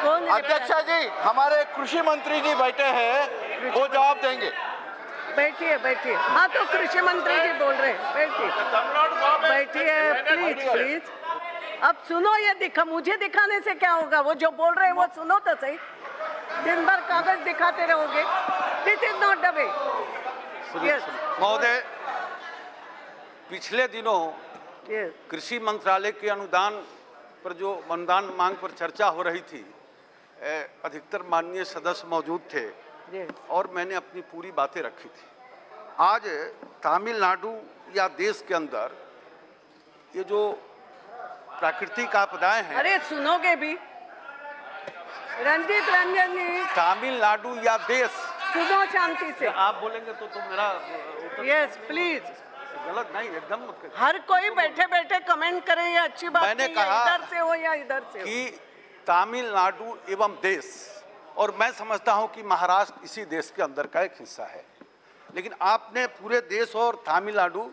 कौन अध्यक्षा जी, हमारे कृषि मंत्री जी बैठे हैं, वो जवाब देंगे। बैठिए बैठिए। हाँ तो कृषि मंत्री जी बोल रहे हैं, बैठिए बैठिए प्लीज प्लीज। अब सुनो, ये मुझे दिखाने से क्या होगा? वो जो बोल रहे हैं वो सुनो तो सही। दिन भर कागज दिखाते रहोगे। This is not the way. Yes महोदय, पिछले दिनों यस कृषि मंत्रालय के अनुदान पर जो अनुदान मांग पर चर्चा हो रही थी, अधिकतर माननीय सदस्य मौजूद थे और मैंने अपनी पूरी बातें रखी थी। आज तमिलनाडु या देश के अंदर ये जो प्राकृतिक आपदाएं हैं, अरे सुनोगे भी रंजीत रंजन जी, तमिलनाडु या देश, सुनो शांति से। आप बोलेंगे तो मेरा यस प्लीज। गलत नहीं, एकदम मत करिए। हर कोई बैठे बैठे कमेंट करे, ये अच्छी बात मैंने नहीं है, कहा इधर से हो या इधर से हो। कि तमिलनाडु एवं देश, और मैं समझता हूं कि महाराष्ट्र इसी देश के अंदर का एक हिस्सा है, लेकिन आपने पूरे देश और तमिलनाडु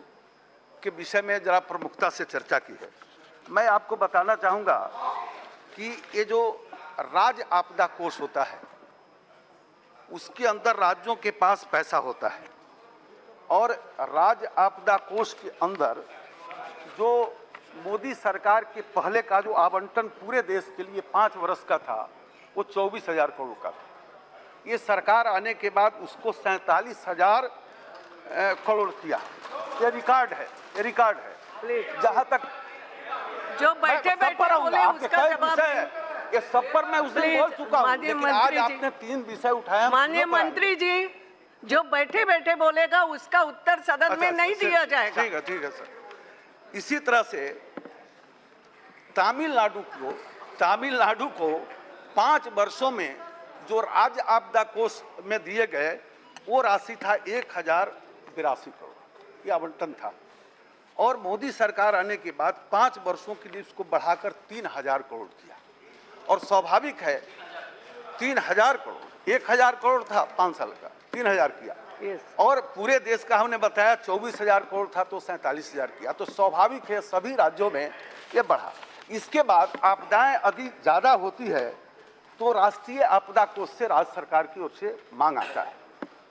के विषय में जरा प्रमुखता से चर्चा की है। मैं आपको बताना चाहूँगा कि ये जो राज्य आपदा कोष होता है, उसके अंदर राज्यों के पास पैसा होता है, और राज्य आपदा कोष के अंदर जो मोदी सरकार के पहले का जो आवंटन पूरे देश के लिए 5 वर्ष का था, वो 24,000 करोड़ का था। ये सरकार आने के बाद उसको 47,000 करोड़ किया। ये रिकॉर्ड है, ये रिकॉर्ड है। जहाँ तक जो बैठे बैठे बोले उसका जवाब ये सब पर मैं उस दिन बोल चुका हूँ, लेकिन आज आपने 3 विषय उठाया। माननीय मंत्री जी, जो बैठे बैठे बोलेगा उसका उत्तर सदन में नहीं दिया जाएगा। ठीक है सर। इसी तरह से तमिलनाडु को 5 वर्षों में जो राज्य आपदा कोष में दिए गए वो राशि था 1,082 करोड़, ये आवंटन था। और मोदी सरकार आने के बाद 5 वर्षों के लिए उसको बढ़ाकर 3,000 करोड़ किया। और स्वाभाविक है 3,000 करोड़, 1,000 करोड़ था 5 साल का, 3,000 किया। और पूरे देश का हमने बताया 24,000 करोड़ था तो 47,000 किया। तो स्वाभाविक है सभी राज्यों में ये बढ़ा। इसके बाद आपदाएं अधिक ज़्यादा होती है तो राष्ट्रीय आपदा कोष से राज्य सरकार की ओर से मांग आता है।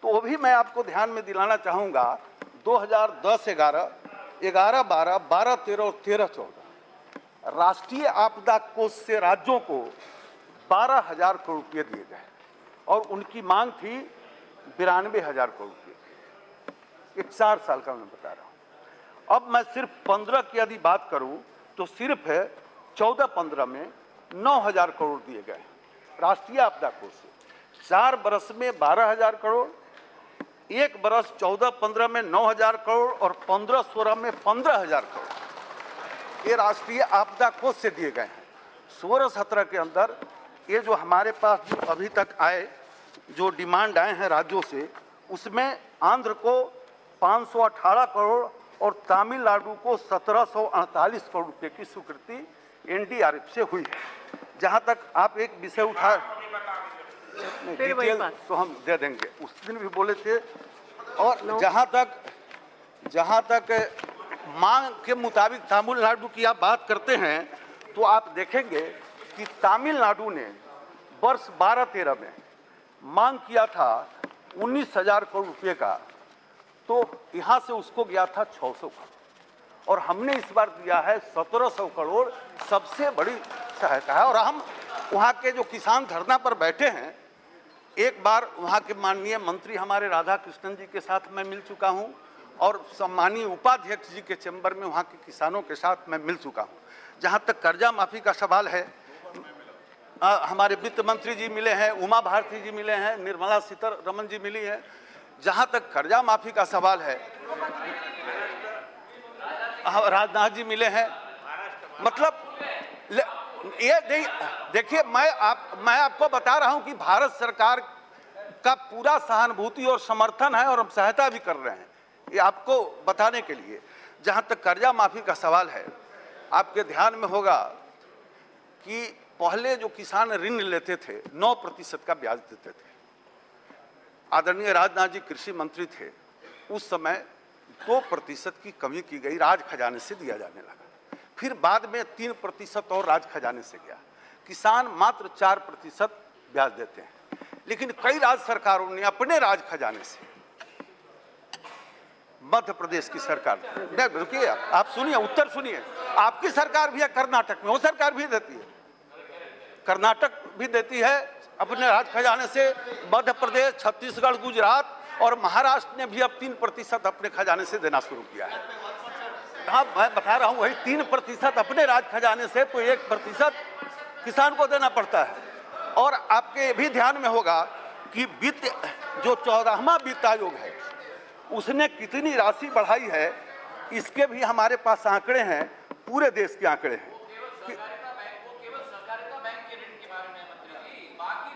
तो वो भी मैं आपको ध्यान में दिलाना चाहूँगा, 2010, 11, 12, 13 और 13-14 राष्ट्रीय आपदा कोष से राज्यों को 12,000 करोड़ रुपये दिए गए और उनकी मांग थी 92,000 करोड़ रुपये। 4 साल का मैं बता रहा हूँ। अब मैं सिर्फ 15 की यदि बात करूँ तो सिर्फ 14-15 में 9,000 करोड़ दिए गए राष्ट्रीय आपदा कोष से। 4 बरस में 12,000 करोड़, 1 बरस 14-15 में 9,000 करोड़ और 15-16 में 15,000 करोड़ ये राष्ट्रीय आपदा कोष से दिए गए हैं। 16-17 के अंदर ये जो हमारे पास जो अभी तक आए, जो डिमांड आए हैं राज्यों से, उसमें आंध्र को 518 करोड़ और तमिलनाडु को 1,748 करोड़ रुपये की स्वीकृति एनडीआरएफ से हुई है। जहाँ तक आप एक विषय उठा, डिटेल तो हम दे देंगे, उस दिन भी बोले थे। और जहाँ तक मांग के मुताबिक तमिलनाडु की आप बात करते हैं तो आप देखेंगे कि तमिलनाडु ने वर्ष 12-13 में मांग किया था 19,000 करोड़ रुपये का, तो यहाँ से उसको गया था 600 करोड़ और हमने इस बार दिया है 1,700 करोड़। सबसे बड़ी सहायता है। और हम वहाँ के जो किसान धरना पर बैठे हैं, एक बार वहाँ के माननीय मंत्री हमारे राधा कृष्णन जी के साथ मैं मिल चुका हूँ और सम्मानीय उपाध्यक्ष जी के चैम्बर में वहाँ के किसानों के साथ मैं मिल चुका हूँ। जहाँ तक कर्जा माफ़ी का सवाल है, हमारे वित्त मंत्री जी मिले हैं, उमा भारती जी मिले हैं, निर्मला सीतारमण जी मिली हैं। जहाँ तक कर्जा माफ़ी का सवाल है, राजनाथ जी मिले हैं। मतलब ये देखिए, मैं आपको बता रहा हूँ कि भारत सरकार का पूरा सहानुभूति और समर्थन है और हम सहायता भी कर रहे हैं, ये आपको बताने के लिए। जहाँ तक कर्जा माफ़ी का सवाल है, आपके ध्यान में होगा कि पहले जो किसान ऋण लेते थे 9% का ब्याज देते थे। आदरणीय राजनाथ जी कृषि मंत्री थे, उस समय 2% की कमी की गई, राज खजाने से दिया जाने लगा। फिर बाद में 3% और राज खजाने से गया। किसान मात्र 4% ब्याज देते हैं। लेकिन कई राज्य सरकारों ने अपने राज खजाने से, मध्य प्रदेश की सरकार, रुकिए आप सुनिए, उत्तर सुनिए, आपकी सरकार भी है कर्नाटक में, वो सरकार भी देती है, कर्नाटक भी देती है अपने राज खजाने से, मध्य प्रदेश, छत्तीसगढ़, गुजरात और महाराष्ट्र ने भी अब 3% अपने खजाने से देना शुरू किया है। हाँ, मैं बता रहा हूँ, वही 3% अपने राज खजाने से, तो 1% किसान को देना पड़ता है। और आपके भी ध्यान में होगा कि वित्त जो 14वां वित्त आयोग है उसने कितनी राशि बढ़ाई है, इसके भी हमारे पास आंकड़े हैं, पूरे देश के आंकड़े हैं।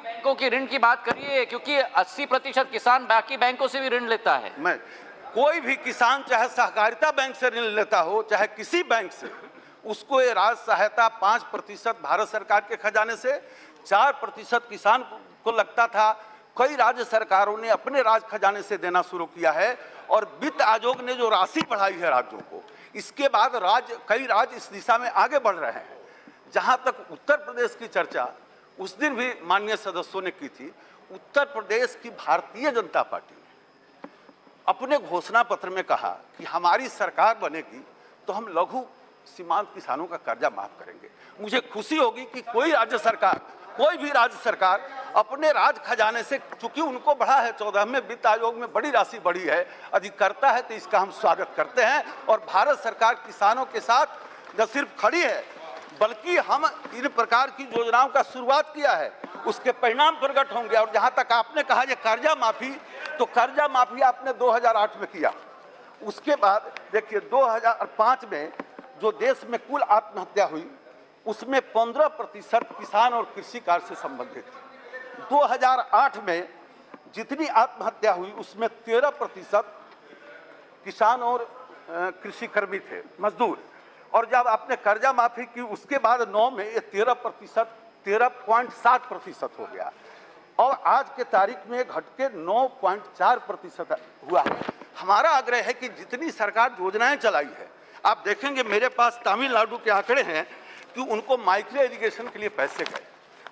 बैंकों के ऋण की बात करिए, क्योंकि 80% किसान बाकी बैंकों से भी ऋण लेता है। मैं कोई भी किसान चाहे सहकारिता बैंक से ऋण लेता हो, चाहे किसी बैंक से, उसको ये राज्य सहायता 5% भारत सरकार के खजाने से, 4% किसान को लगता था। कई राज्य सरकारों ने अपने राज खजाने से देना शुरू किया है और वित्त आयोग ने जो राशि बढ़ाई है राज्यों को, इसके बाद कई राज्य इस दिशा में आगे बढ़ रहे हैं। जहां तक उत्तर प्रदेश की चर्चा उस दिन भी माननीय सदस्यों ने की थी, उत्तर प्रदेश की भारतीय जनता पार्टी ने अपने घोषणा पत्र में कहा कि हमारी सरकार बनेगी तो हम लघु सीमांत किसानों का कर्जा माफ करेंगे। मुझे खुशी होगी कि कोई भी राज्य सरकार अपने राज खजाने से, चूंकि उनको बढ़ा है, 14वें वित्त आयोग में बड़ी राशि बढ़ी है, अधिक करता है, तो इसका हम स्वागत करते हैं। और भारत सरकार किसानों के साथ न सिर्फ खड़ी है, बल्कि हम इन प्रकार की योजनाओं का शुरुआत किया है, उसके परिणाम प्रकट होंगे। और जहां तक आपने कहा ये कर्जा माफी, तो कर्जा माफी आपने 2008 में किया। उसके बाद देखिए 2005 में जो देश में कुल आत्महत्या हुई उसमें 15% किसान और कृषि कार्य से संबंधित थी। 2008 में जितनी आत्महत्या हुई उसमें 13% किसान और कृषि कर्मी थे, मजदूर। और जब आपने कर्जा माफी की उसके बाद 9 में ये 13.7% हो गया और आज के तारीख में घट के 9.4% हुआ है। हमारा आग्रह है कि जितनी सरकार योजनाएं चलाई है, आप देखेंगे मेरे पास तमिलनाडु के आंकड़े हैं कि उनको माइक्रो इरिगेशन के लिए पैसे गए।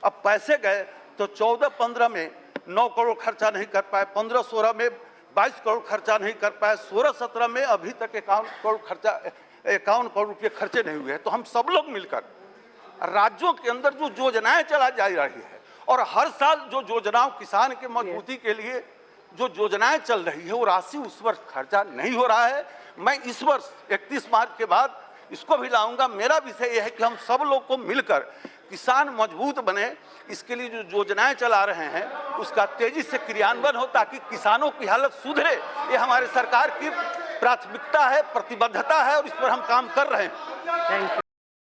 अब पैसे गए तो 14-15 में 9 करोड़ खर्चा नहीं कर पाए, 15-16 में 22 करोड़ खर्चा नहीं कर पाए, 16-17 में अभी तक 51 करोड़ रुपये खर्चे नहीं हुए हैं। तो हम सब लोग मिलकर राज्यों के अंदर जो योजनाएं चला जा रही है और हर साल जो योजनाओं किसान के मजबूती के लिए जो योजनाएं चल रही है वो राशि उस वर्ष खर्चा नहीं हो रहा है। मैं इस वर्ष 31 मार्च के बाद इसको भी लाऊंगा। मेरा विषय यह है कि हम सब लोग को मिलकर किसान मजबूत बने, इसके लिए जो योजनाएं चला रहे हैं उसका तेजी से क्रियान्वयन हो ताकि किसानों की हालत सुधरे। ये हमारे सरकार की प्राथमिकता है, प्रतिबद्धता है और इस पर हम काम कर रहे हैं। Thank you.